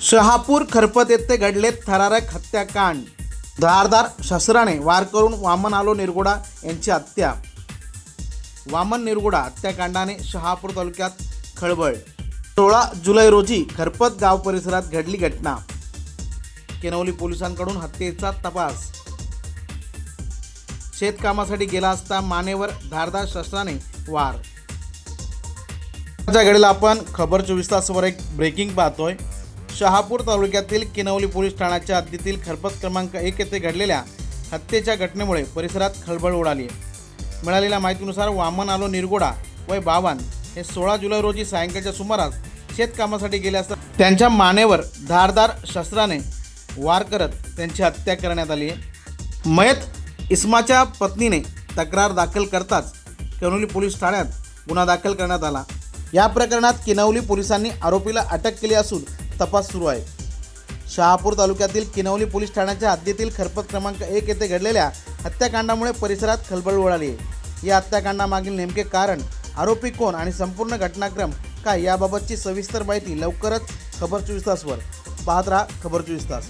शहापूर खरपत येथे घडले थरारक हत्याकांड। धारदार शस्त्राने वार करून वामन आलो निरगुडा यांची हत्या। वामन निरगुडा हत्याकांडाने शहापूर तालुक्यात खळबळ। 16 जुलै रोजी खरपत गाव परिसरात घडली घटना। किनवली पोलिसांकडून हत्येचा तपास। शेतकामासाठी गेला असता मानेवर धारदार शस्त्राने वार। आजच्या घडीला आपण खबर 24 तासवर एक ब्रेकिंग पाहतोय। शहापूर तालुक्यातील किनवली पोलीस ठाण्याच्या हद्दीतील खरपत क्रमांक 1 येथे घडलेल्या हत्येच्या घटनेमुळे परिसरात खळबळ उडाली आहे। मिळालेल्या माहितीनुसार वामन आलो निरगुडा वय 52 हे 16 जुलै रोजी सायंकाळच्या सुमारास शेतकामासाठी गेले असता त्यांच्या मानेवर धारदार शस्त्राने वार करत त्यांची हत्या करण्यात आली आहे। मयत इस्माच्या पत्नीने तक्रार दाखल करताच किनवली पोलीस ठाण्यात गुन्हा दाखल करण्यात आला। या प्रकरणात किनवली पोलिसांनी आरोपीला अटक केली असून तपास सुरू आहे। शहापूर तालुक्यातील किनवली पोलीस ठाण्याच्या हद्दीतील खरपत क्रमांक 1 येथे घडलेल्या हत्याकांडामुळे परिसरात खळबळ उडाली आहे। या हत्याकांडामागील नेमके कारण, आरोपी कोण आणि संपूर्ण घटनाक्रम काय याबाबतची सविस्तर माहिती लवकरच खबर 24 तासवर पाहत राहा। खबर 24 तास।